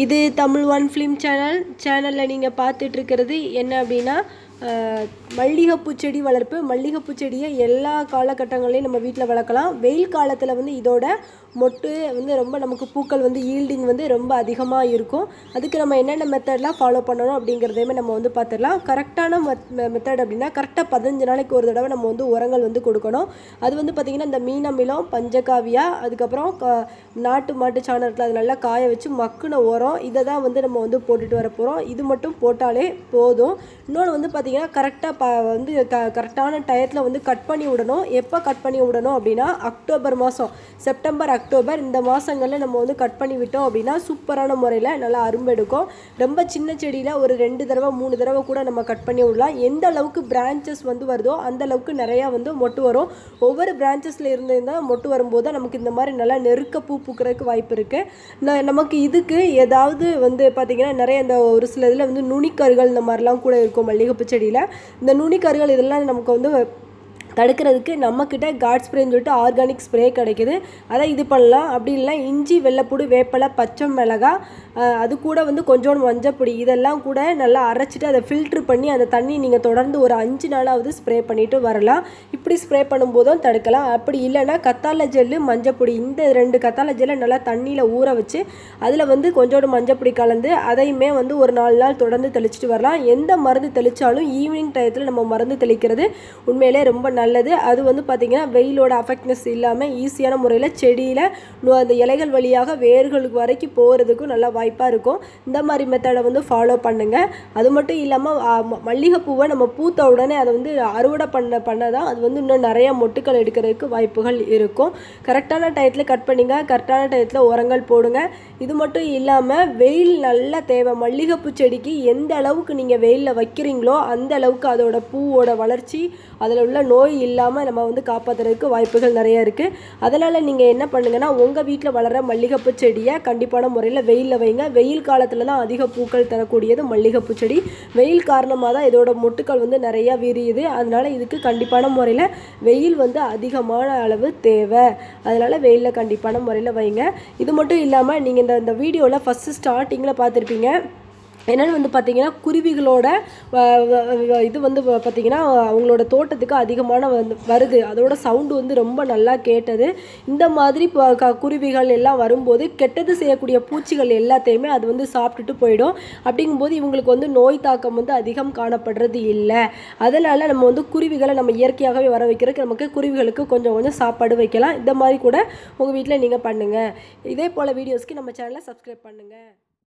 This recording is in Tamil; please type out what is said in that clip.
இது தமிழ் ஒன் ஃபிலிம் சேனலில் நீங்கள் பார்த்துட்டு இருக்கிறது என்ன அப்படின்னா மல்லிகைப்பூ செடி வளர்ப்பு. மல்லிகைப்பூ செடியை எல்லா காலகட்டங்களையும் நம்ம வீட்டில் வளர்க்கலாம். வெயில் காலத்தில் வந்து இதோட மொட்டு வந்து ரொம்ப நமக்கு பூக்கள் வந்து ஈல்டிங் வந்து ரொம்ப அதிகமாக இருக்கும். அதுக்கு நம்ம என்னென்ன மெத்தட்லாம் ஃபாலோ பண்ணணும் அப்படிங்கிறதையுமே நம்ம வந்து பார்த்துடலாம். கரெக்டான மெத்தட் அப்படின்னா கரெக்டாக 15 நாளைக்கு ஒரு தடவை நம்ம வந்து உரங்கள் வந்து கொடுக்கணும். அது வந்து பார்த்திங்கன்னா இந்த மீனமிலம், பஞ்சகாவியா, அதுக்கப்புறம் நாட்டு மாட்டு சாணத்தில் அது நல்லா காய வச்சு மக்குன உரம், இதை தான் வந்து நம்ம வந்து போட்டுட்டு வர போகிறோம். இது மட்டும் போட்டாலே போதும். இன்னொன்று வந்து பார்த்திங்கன்னா கரெக்டாக வந்து கரெக்டான டயத்தில் வந்து கட் பண்ணி விடணும். எப்போ கட் பண்ணி விடணும் அப்படின்னா அக்டோபர் மாதம், செப்டம்பர், அக்டோபர் இந்த மாதங்களில் நம்ம வந்து கட் பண்ணி விட்டோம் அப்படின்னா சூப்பரான முறையில் நல்லா அரும்பு எடுக்கும். ரொம்ப சின்ன செடியில் ஒரு 2 தடவை 3 தடவை கூட நம்ம கட் பண்ணி விடலாம். எந்த அளவுக்கு பிரான்ச்சஸ் வந்து வருதோ அந்த அளவுக்கு நிறையா வந்து மொட்டு வரும். ஒவ்வொரு பிரான்ச்சஸில் இருந்தால் மொட்டு வரும்போது நமக்கு இந்த மாதிரி நல்லா நெருக்க பூ பூக்கிறதுக்கு வாய்ப்பு இருக்குது. நமக்கு இதுக்கு ஏதாவது வந்து பார்த்திங்கன்னா நிறைய இந்த ஒரு சில இதில் வந்து நுனிக்கருகள் இந்த மாதிரிலாம் கூட இருக்கும் மல்லிகைப்பூ செடியில். இந்த நுனிக்கருகள் இதெல்லாம் நமக்கு வந்து தடுக்கிறதுக்கு நம்மக்கிட்ட காட் ஸ்ப்ரேன்னு சொல்லிட்டு ஆர்கானிக் ஸ்ப்ரே கிடைக்கிது. அதை இது பண்ணலாம். அப்படி இல்லைனா இஞ்சி, வெள்ளைப்பூடு, வேப்பலை, பச்சை மிளகாய், அது கூட வந்து கொஞ்சோண்டு மஞ்சப்பொடி, இதெல்லாம் கூட நல்லா அரைச்சிட்டு அதை ஃபில்ட்ரு பண்ணி அந்த தண்ணி நீங்கள் தொடர்ந்து ஒரு 5 நாளாவது ஸ்ப்ரே பண்ணிவிட்டு வரலாம். இப்படி ஸ்ப்ரே பண்ணும்போதும் தடுக்கலாம். அப்படி இல்லைன்னா கத்தாழை ஜெல்லு, மஞ்சப்பொடி, இந்த 2 கத்தாழை ஜெல்லை நல்லா தண்ணியில் ஊற வச்சு அதில் வந்து கொஞ்சோண்டு மஞ்சப்பொடி கலந்து அதையுமே வந்து ஒரு 4 நாள் தொடர்ந்து தெளிச்சிட்டு வரலாம். எந்த மருந்து தெளித்தாலும் ஈவினிங் டயத்தில் நம்ம மருந்து தெளிக்கிறது உண்மையிலே ரொம்ப நல்லது. அது வந்து பார்த்திங்கன்னா வெயிலோட அஃபெக்ட்னஸ் இல்லாமல் ஈஸியான முறையில் செடியில் அந்த இலைகள் வழியாக வேர்களுக்கு வரைக்கும் போகிறதுக்கும் நல்லா வாய்ப்பாக இருக்கும். இந்த மாதிரி மெத்தடை வந்து ஃபாலோ பண்ணுங்கள். அது மட்டும் இல்லாமல் மல்லிகைப்பூவை நம்ம பூத்த உடனே அதை வந்து அறுவடை பண்ண தான் அது வந்து இன்னும் நிறையா மொட்டுக்கள் எடுக்கிறதுக்கு வாய்ப்புகள் இருக்கும். கரெக்டான டயத்தில் கட் பண்ணிங்க, கரெக்டான டயத்தில் உரங்கள் போடுங்க. இது மட்டும் இல்லாமல் வெயில் நல்லா தேவை. மல்லிகைப்பூ செடிக்கு எந்த அளவுக்கு நீங்கள் வெயிலில் வைக்கிறீங்களோ அந்த அளவுக்கு அதோட பூவோட வளர்ச்சி, அதில் உள்ள நோய் இல்லாமல் நம்ம வந்து காப்பாற்றுறதுக்கு வாய்ப்புகள் நிறையா இருக்குது. அதனால் நீங்கள் என்ன பண்ணுங்கன்னா உங்கள் வீட்டில் வளர்கிற மல்லிகைப்பூ செடியை கண்டிப்பான முறையில் வெயிலில் வைங்க. வெயில் காலத்தில் தான் அதிக பூக்கள் தரக்கூடியது மல்லிகைப்பூ செடி. வெயில் காரணமாக தான் இதோட மொட்டுக்கள் வந்து நிறையா விரியுது. அதனால் இதுக்கு கண்டிப்பான முறையில் வெயில் வந்து அதிகமான அளவு தேவை. அதனால் வெயிலில் கண்டிப்பான முறையில் வைங்க. இது மட்டும் இல்லாமல் நீங்கள் இந்த வீடியோவில் ஃபஸ்ட்டு ஸ்டார்டிங்கில் பார்த்துருப்பீங்க. என்னென்னு வந்து பார்த்திங்கன்னா குருவிகளோட இது வந்து பார்த்திங்கன்னா அவங்களோட தோட்டத்துக்கு அதிகமான வருது. அதோட சவுண்டு வந்து ரொம்ப நல்லா கேட்டது. இந்த மாதிரி குருவிகள் எல்லாம் வரும்போது கெட்டது செய்யக்கூடிய பூச்சிகள் எல்லாத்தையுமே அது வந்து சாப்பிட்டுட்டு போயிடும். அப்படிங்கும்போது இவங்களுக்கு வந்து நோய் தாக்கம் வந்து அதிகம் காணப்படுறது இல்லை. அதனால் நம்ம வந்து குருவிகளை நம்ம இயற்கையாகவே வர வைக்கிறதுக்கு நமக்கு குருவிகளுக்கு கொஞ்சம் கொஞ்சம் சாப்பாடு வைக்கலாம். இந்த மாதிரி கூட உங்கள் வீட்டில் நீங்கள் பண்ணுங்கள். இதே போல் வீடியோஸ்க்கு நம்ம சேனலை சப்ஸ்கிரைப் பண்ணுங்கள்.